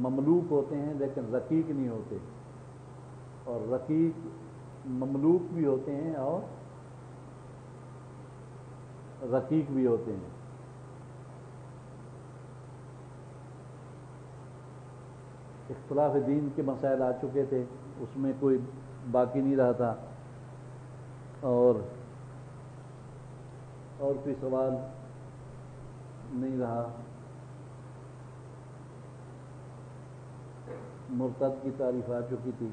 مملوک ہوتے ہیں لیکن رقیق نہیں ہوتے، اور رقیق مملوک بھی ہوتے ہیں اور رقیق بھی ہوتے ہیں۔ اختلاف دین کے مسائل آ چکے تھے، اس میں کوئی باقی نہیں رہا تھا، اور کوئی سوال نہیں رہا۔ مرتد کی تعریف آ چکی تھی۔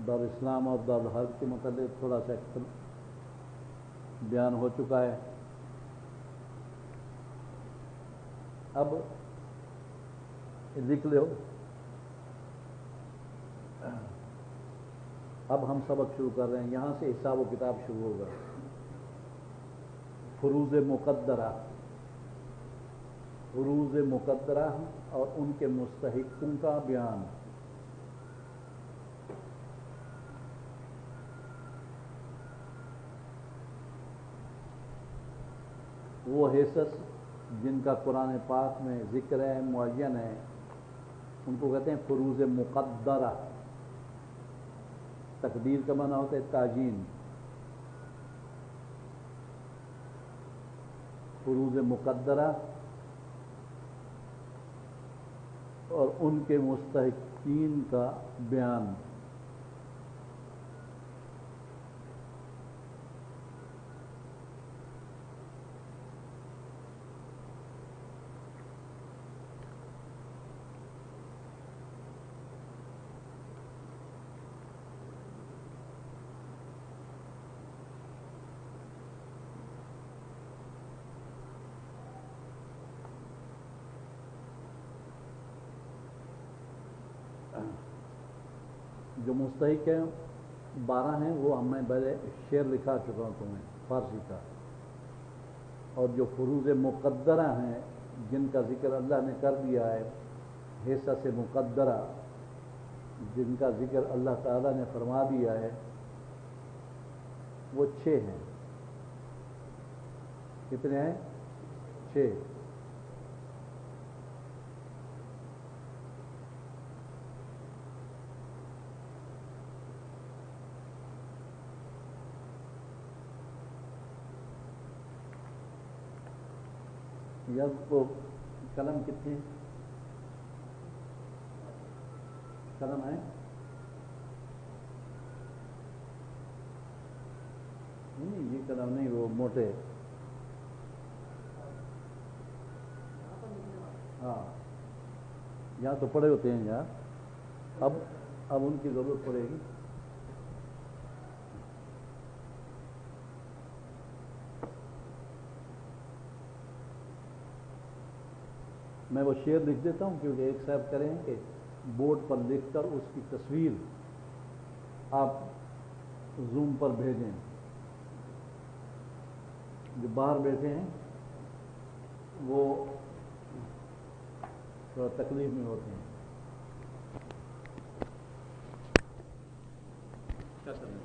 دارالاسلام اور دارالحرب کے متعلق تھوڑا سا بیان ہو چکا ہے۔ اب لکھ لو، اب ہم سبق شروع کر رہے ہیں، یہاں سے حساب و کتاب شروع ہوگا۔ فروض مقدرہ، فروض مقدرہ اور ان کے مستحقوں کا بیان۔ وہ حصص جن کا قرآن پاک میں ذکر ہے، معین ہے، ان کو کہتے ہیں فروض مقدرہ۔ تقدیر کا معنی ہوتا ہے تعیین۔ فروض مقدرہ اور ان کے مستحقین کا بیان۔ جو مستحق ہیں 12 ہیں، وہ میں پہلے شعر لکھا چکا ہوں تمہیں فارسی کا، اور جو فروض مقدرہ ہیں جن کا ذکر اللہ نے کر دیا ہے، حصص مقدرہ جن کا ذکر اللہ تعالیٰ نے فرما دیا ہے، وہ 6 ہیں۔ کتنے ہیں؟ 6۔ یز کو قلم کتنے قلم ہے؟ نہیں، یہ قلم نہیں، وہ موٹے۔ ہاں، یہاں تو پڑے ہوتے ہیں یہاں، اب ان کی ضرورت پڑے گی۔ میں وہ شعر لکھ دیتا ہوں، کیونکہ ایک صاحب کریں کہ بورڈ پر لکھ کر اس کی تصویر آپ زوم پر بھیجیں۔ جو باہر بیٹھے ہیں وہ تھوڑا تکلیف میں ہوتے ہیں۔ کیا کریں؟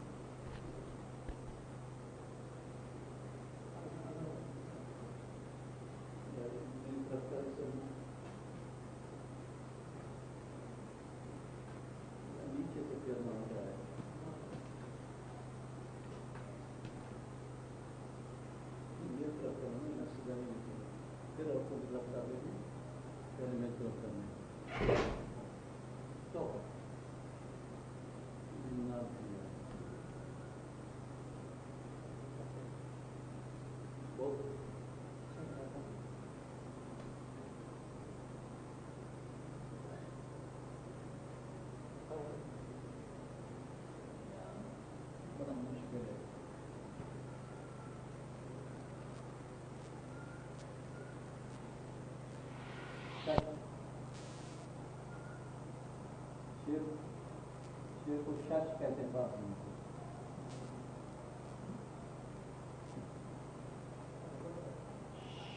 شیر کو شش کہتے ہیں بات میں،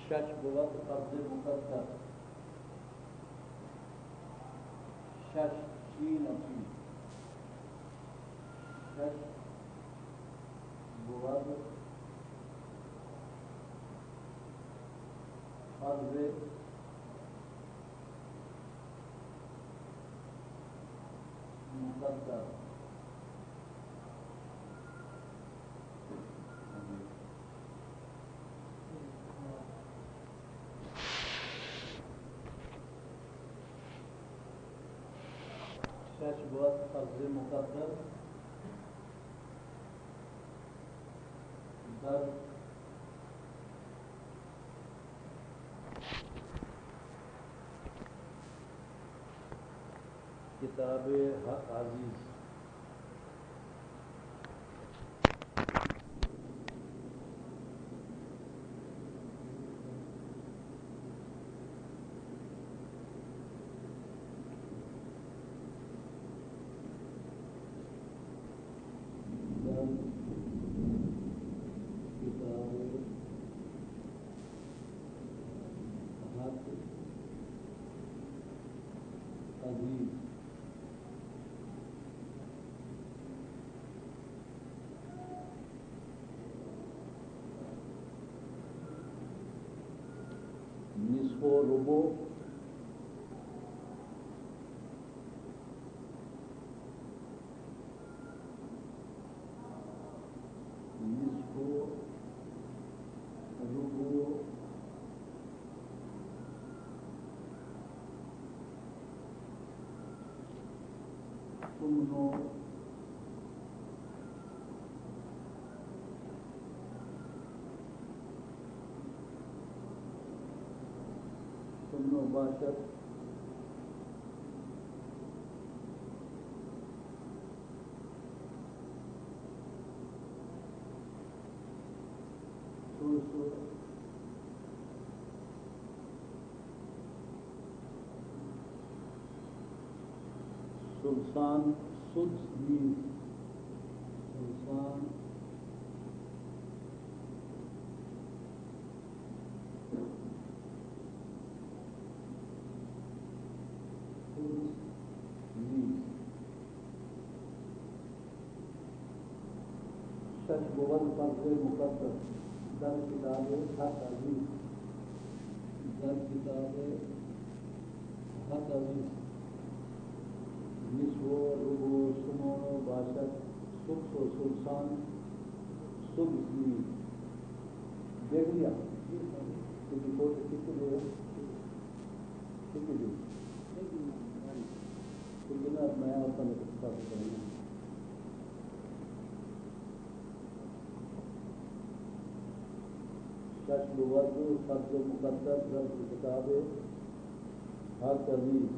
شش بلند قبض مقدر، شش شین اچھی، شش بلند قبض مقدر شش بود فرض مقدر در کتاب حق عزیز نصف و ربع نصف و ربع ثمن باشد سلطان سدس نیز سلطان شش بود فرض مقدر در کتاب حق عزیز در کتاب حق عزیز نصف و ربع و ثمن و باشد سدس و سلطان سدس نیز دیکھ لیا رپورٹ کتنے دے رہے کتنے دے کتنا میں آپ نے کتنا کرنا شش بود فرض مقدر در کتاب حق عزیز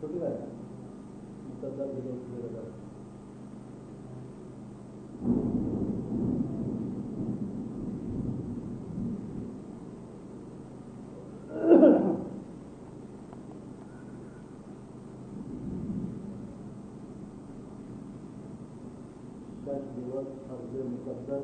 چھوٹی بات ہے مقدر ضرورت ہے فرض مقدر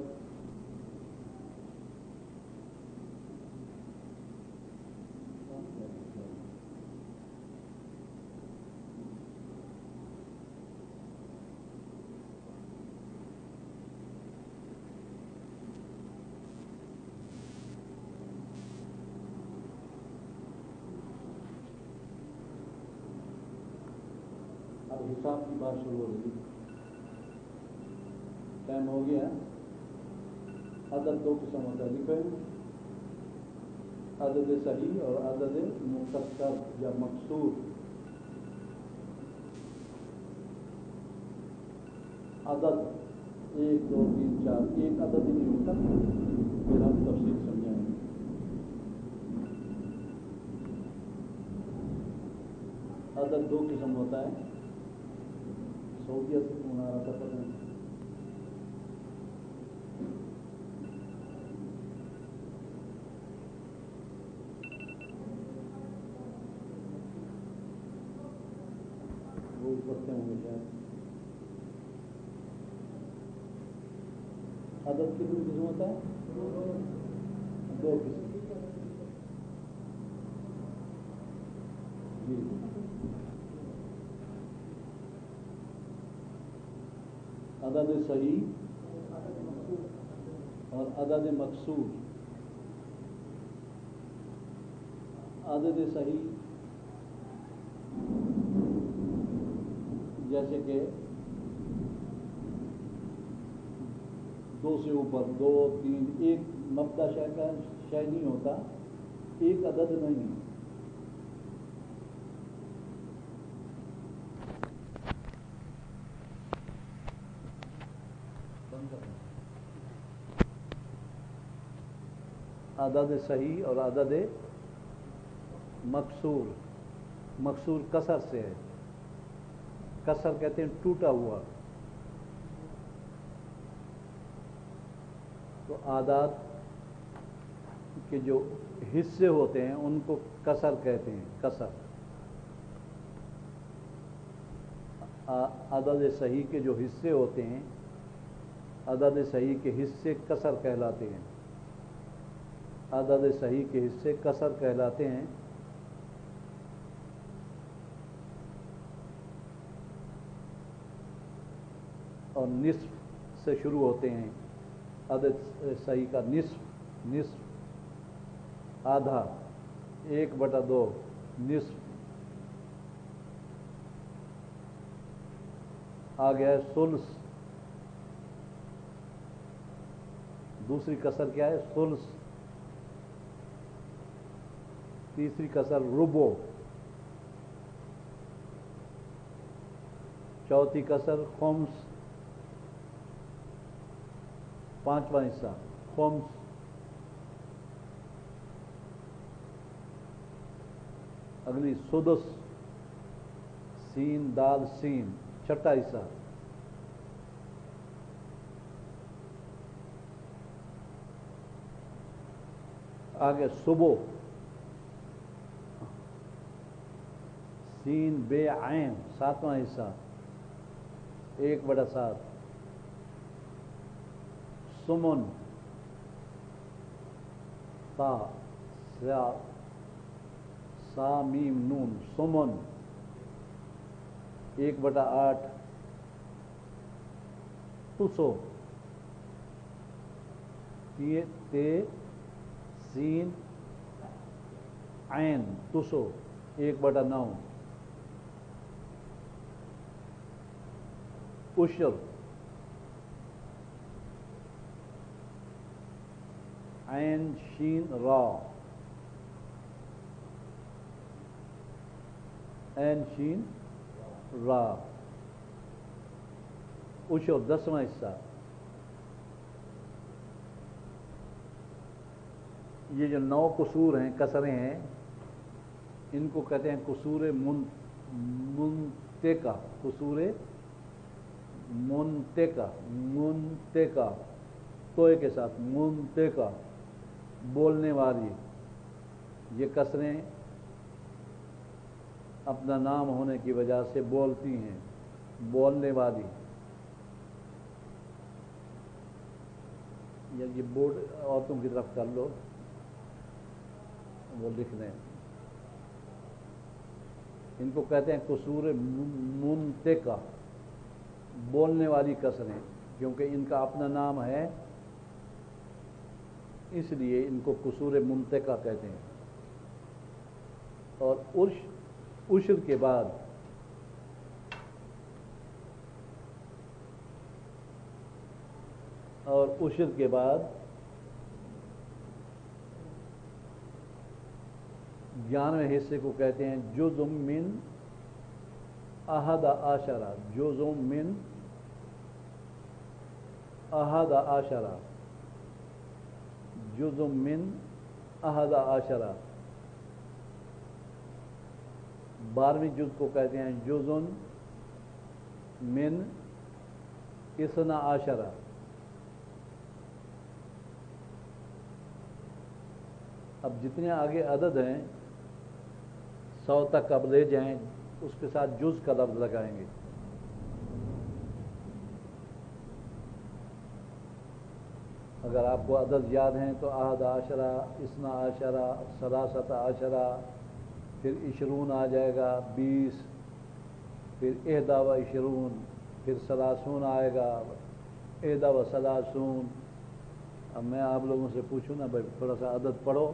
اب حساب کی بات شروع ہو رہی ٹائم ہو گیا. عدد دو قسم ہوتا ہے لکھے عدد صحیح اور عدد مختصر یا مقصور. عدد 1 2 3 4 ایک عدد ہی نہیں ہوتا، پھر ہم تفصیل سمجھائیں گے. عدد دو قسم ہوتا ہے. سعودیہ سے کون آ رہا تھا پتہ نہیں. وہ پڑھتے ہوں گے شاید. عدد کتنی قسم ہوتا ہے؟ دو قسم. جی عدد صحیح اور عدد مقصور. عدد صحیح جیسے کہ 2 سے اوپر 2 3 ایک مبدا شے کا شے نہیں ہوتا، ایک عدد نہیں. عدد صحیح اور عدد مکسور. مکسور کسر سے ہے، کسر کہتے ہیں ٹوٹا ہوا. تو اعداد کے جو حصے ہوتے ہیں ان کو کسر کہتے ہیں. کسر عدد صحیح کے جو حصے ہوتے ہیں، عدد صحیح کے حصے کسر کہلاتے ہیں. عدد صحیح کے حصے کسر کہلاتے ہیں. اور نصف سے شروع ہوتے ہیں. عدد صحیح کا نصف آدھا 1/2 نصف. آ گیا ہے ثلث. دوسری کسر کیا ہے؟ ثلث. تیسری کسر ربع. چوتھی کسر خمس. پانچواں حصہ خمس. اگلی سدس، سین دال سین، چھٹا حصہ. آگے صبح، سین بے عین، ساتواں حصہ 1/7. سمن، تا سا میم نون، سمن 1/8. تسو، تے سین عین، تسو 1/9. عشر، عین شین را، عین شین را. عشر 10واں حصہ. یہ جو 9 قصور ہیں، کسریں ہیں، ان کو کہتے ہیں قصور منتقہ. قصور منتقہ، منتقہ توئے کے ساتھ، منتقہ بولنے والی. یہ کسریں اپنا نام ہونے کی وجہ سے بولتی ہیں، بولنے والی. یہ بورڈ عورتوں کی طرف کر لو، وہ لکھ دیں. ان کو کہتے ہیں قصور منتقہ، بولنے والی کسریں. کیونکہ ان کا اپنا نام ہے، اس لیے ان کو قصور منتقہ کہتے ہیں. اور عشر کے بعد اور عشر کے بعد 11ویں حصے کو کہتے ہیں جزء من 11، جزء من 11، جزء من 11. 12ویں جز کو کہتے ہیں جزء من 12. اب جتنے آگے عدد ہیں 100 تک اب لے جائیں، اس کے ساتھ جز کا لفظ لگائیں گے. اگر آپ کو عدد یاد ہیں تو 11، 12، 13، پھر 20 آ جائے گا، 20، پھر 21، پھر 30 آئے گا، 31، اب میں آپ لوگوں سے پوچھوں نا بھائی تھوڑا سا عدد پڑھو،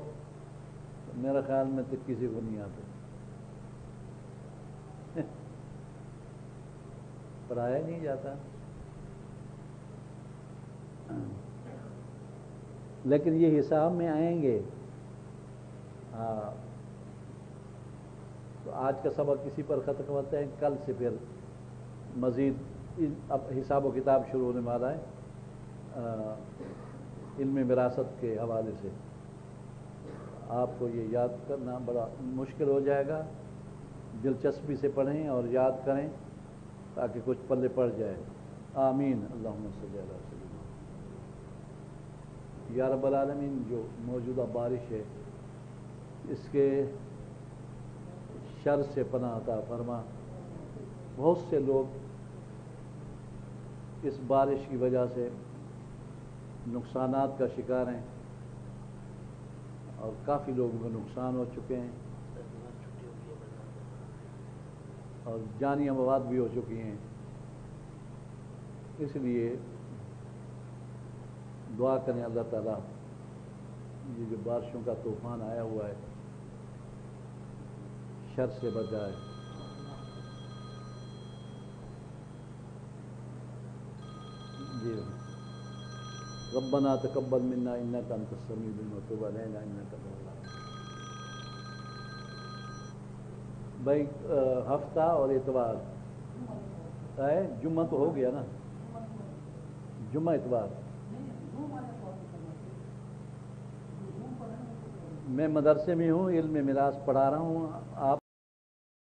تو میرا خیال میں تو کسی کو نہیں آتا، پڑھایا نہیں جاتا۔ لیکن یہ حساب میں آئیں گے۔ تو آج کا سبق کسی پر ختم ہوتا ہے، کل سے پھر مزید اب حساب و کتاب شروع ہونے والا ہے علم وراثت کے حوالے سے۔ آپ کو یہ یاد کرنا بڑا مشکل ہو جائے گا، دلچسپی سے پڑھیں اور یاد کریں تاکہ کچھ پلے پڑ جائے۔ آمین، اللہم صلی علی سیدنا۔ یا رب العالمین، جو موجودہ بارش ہے اس کے شر سے پناہ عطا فرما۔ بہت سے لوگ اس بارش کی وجہ سے نقصانات کا شکار ہیں اور کافی لوگوں کو نقصان ہو چکے ہیں اور جانی اموات بھی ہو چکی ہیں۔ اس لیے دعا کریں اللہ تعالیٰ یہ جو بارشوں کا طوفان آیا ہوا ہے شر سے بچائے۔ جی ربنا تقبل منا انک انت السمیع العلیم وتب علینا انک انت التواب۔ بھائی ہفتہ اور اتوار ہے، جمعہ تو ہو گیا نا، جمعہ اتوار میں مدرسے میں ہوں، علم میراث پڑھا رہا ہوں۔ آپ